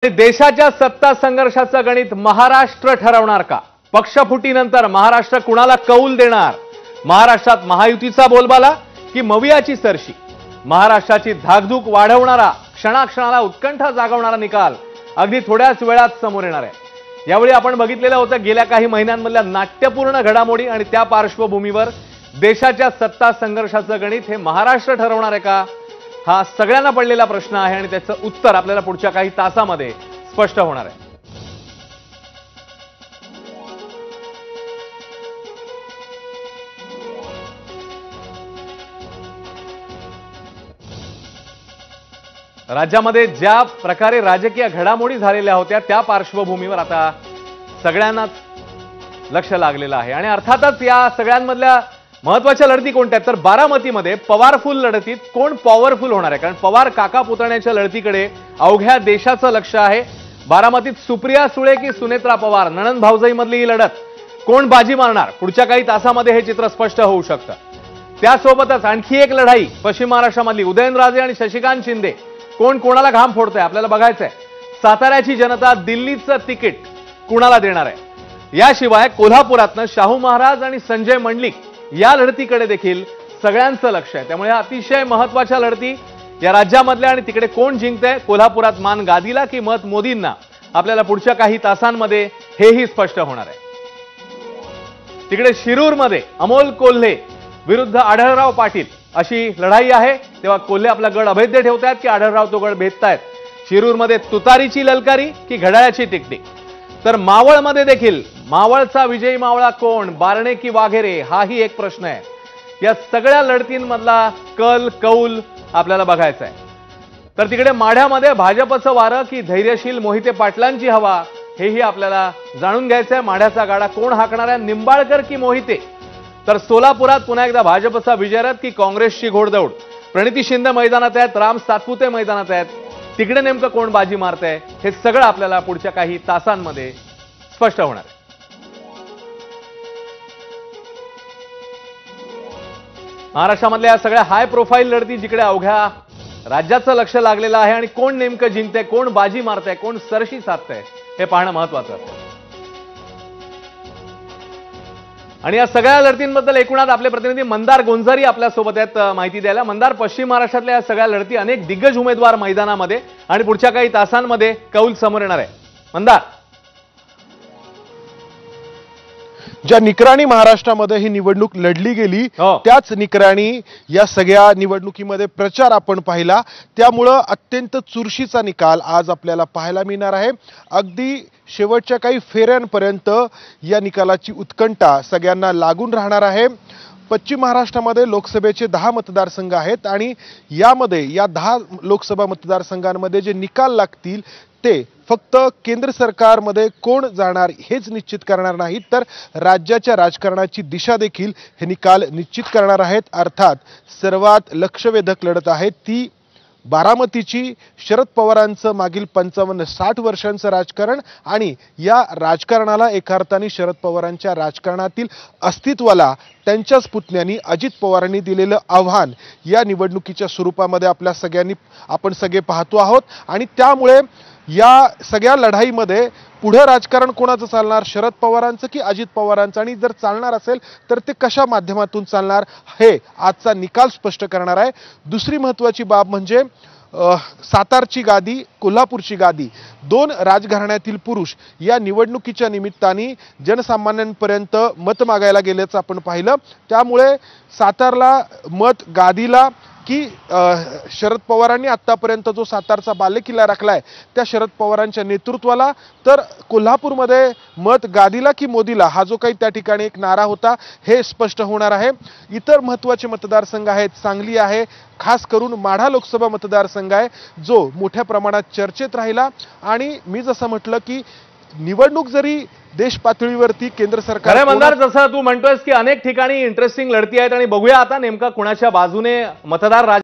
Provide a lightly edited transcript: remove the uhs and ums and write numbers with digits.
देशाच्या सत्ता संघर्षाचं गणित महाराष्ट्र ठरवणार का? पक्षफुटीनंतर महाराष्ट्र कुणाला कौल देणार? महाराष्ट्रात महायुतीचा बोलबाला की मवियाची सरशी? महाराष्ट्राची धाकधूक वाढवणारा, क्षणाक्षणाला उत्कंठा जागवणारा निकाल अगदी थोड्याच वेळात समोर येणार आहे। यावेळी आपण बघितलेलं होतं गेल्या काही महिन्यांमधल्या नाट्यपूर्ण घडामोडी आणि त्या पार्श्वभूमीवर देशाच्या सत्ता संघर्षाचं गणित हे महाराष्ट्र ठरवणार आहे का? हा सगळ्यांना पडलेला प्रश्न आहे आणि त्याचं उत्तर आपल्याला पुढच्या काही तासांमध्ये स्पष्ट होणार आहे। राज्यामध्ये ज्या प्रकारे राजकीय घडामोडी झालेल्या होत्या त्या पार्श्वभूमीवर आता सगळ्यांनाच लक्ष लागलेलं आहे आणि अर्थातच या सगळ्यांमधल्या महत्त्वाच्या लढती कोणत्या आहेत तर बारामतीमध्ये पवारफुल लढतीत कोण पॉवरफुल होणार आहे? कारण पवार काका पुतण्याच्या लढतीकडे अवघ्या देशाचं लक्ष आहे। बारामतीत सुप्रिया सुळे की सुनेत्रा पवार, नणंद भाऊजाईमधली ही लढत कोण बाजी मारणार? पुढच्या काही तासांमध्ये हे चित्र स्पष्ट होऊ शकतं। त्यासोबतच आणखी एक लढाई पश्चिम महाराष्ट्रामधली उदयनराजे आणि शशिकांत शिंदे, कोण कोणाला घाम फोडतंय आपल्याला बघायचंय। साताऱ्याची जनता दिल्लीचं तिकीट कुणाला देणार आहे? याशिवाय कोल्हापुरातनं शाहू महाराज आणि संजय मंडलिक या लढतीकडे देखील सगळ्यांचं लक्ष आहे। त्यामुळे अतिशय महत्त्वाच्या लढती या राज्यामधल्या आणि तिकडे कोण जिंकतंय, कोल्हापुरात मान गादीला की मत मोदींना, आपल्याला पुढच्या काही तासांमध्ये हेही स्पष्ट होणार आहे। तिकडे शिरूरमध्ये अमोल कोल्हे विरुद्ध आढळराव पाटील अशी लढाई आहे। तेव्हा कोल्हे आपला गड अभेद्य ठेवतायत की आढळराव तो गड भेदतायत? शिरूरमध्ये तुतारीची ललकारी की घड्याळाची टिकटिक? तर मावळमध्ये देखील मावळचा विजयी मावळा कोण, बारणे की वाघेरे, हाही एक प्रश्न आहे। या सगळ्या लढतींमधला कल कौल आपल्याला बघायचा आहे। तर तिकडे माढ्यामध्ये भाजपचं वारं की धैर्यशील मोहिते पाटलांची हवा, हेही आपल्याला जाणून घ्यायचं आहे। माढ्याचा गाडा कोण हाकणार आहे, निंबाळकर की मोहिते? तर सोलापुरात पुन्हा एकदा भाजपचा विजयरथ की काँग्रेसची घोडदौड? प्रणिती शिंदे मैदानात आहेत, राम सातपुते मैदानात आहेत, तिकडे नेमकं कोण बाजी मारतंय हे सगळं आपल्याला पुढच्या काही तासांमध्ये स्पष्ट होणार आहे। महाराष्ट्रामधल्या सगळ्या हाय प्रोफाईल लढती जिकडे अवघ्या राज्याचं लक्ष लागलेलं आहे आणि कोण नेमकं जिंकतंय, कोण बाजी मारतंय, कोण सरशी साधतंय हे पाहणं महत्त्वाचं असेल। आणि या सगळ्या लढतींबद्दल एकूणात आपले प्रतिनिधी मंदार गोंजारी आपल्या सोबत आहेत माहिती द्यायला। मंदार, पश्चिम महाराष्ट्रातल्या या सगळ्या लढती, अनेक दिग्गज उमेदवार मैदानामध्ये आणि पुढच्या काही तासांमध्ये कौल समोर येणार आहे। मंदार, ज्या निकराणी महाराष्ट्रामध्ये ही निवडणूक लढली गेली त्याच निकराणी या सगळ्या निवडणुकीमध्ये प्रचार आपण पाहिला, त्यामुळं अत्यंत चुरशीचा निकाल आज आपल्याला पाहायला मिळणार आहे। अगदी शेवटच्या काही फेऱ्यांपर्यंत या निकालाची उत्कंठा सगळ्यांना लागून राहणार आहे। पश्चिम महाराष्ट्रामध्ये लोकसभेचे 10 मतदारसंघ आहेत आणि यामध्ये या 10 लोकसभा मतदारसंघांमध्ये जे निकाल लागतील ते फक्त केंद्र सरकारमध्ये कोण जाणार हेच निश्चित करणार नाहीत, तर राज्याच्या राजकारणाची दिशा देखील हे निकाल निश्चित करणार आहेत। अर्थात सर्वात लक्षवेधक लढत आहे ती बारामतीची। शरद पवारांचं मागील 55-60 वर्षांचं राजकारण आणि या राजकारणाला एका अर्थाने शरद पवारांच्या राजकारणातील अस्तित्वाला त्यांच्याच पुतण्यांनी अजित पवारांनी दिलेलं आव्हान या निवडणुकीच्या स्वरूपामध्ये आपण सगळे पाहतो आहोत। आणि त्यामुळे या सगळ्या लढाईमध्ये पुढे राजकारण कोणाचं चालणार, शरद पवारांचं की अजित पवारांचं, आणि जर चालणार असेल तर ते कशा माध्यमातून चालणार हे आजचा निकाल स्पष्ट करणार आहे। दुसरी महत्त्वाची बाब म्हणजे सातारची गादी, कोल्हापूरची गादी, 2 राजघराण्यातील पुरुष या निवडणुकीच्या निमित्ताने जनसामान्यांपर्यंत मत मागायला गेल्याचं आपण पाहिलं। त्यामुळे सातारला मत गादीला की शरद पवारांनी आतापर्यंत जो सातारचा बालेकिल्ला राखलाय त्या शरद पवारांच्या नेतृत्वाला, तर कोल्हापूरमध्ये मत गादीला की मोदीला, हा जो काही त्या ठिकाणी एक नारा होता हे स्पष्ट होणार आहे। इतर महत्त्वाचे मतदारसंघ आहेत, सांगली आहे, खास करून माढा लोकसभा मतदारसंघ आहे जो मोठ्या प्रमाणात चर्चेत राहिला। आणि मी जसं म्हटलं की निवडणूक जरी देश पातळीवरती केंद्र सरकार, मंदार जसं तू म्हणतोयस की अनेक ठिकाणी इंटरेस्टिंग लढती आहेत आणि बघूया आता नेमका कुणाच्या बाजूने मतदार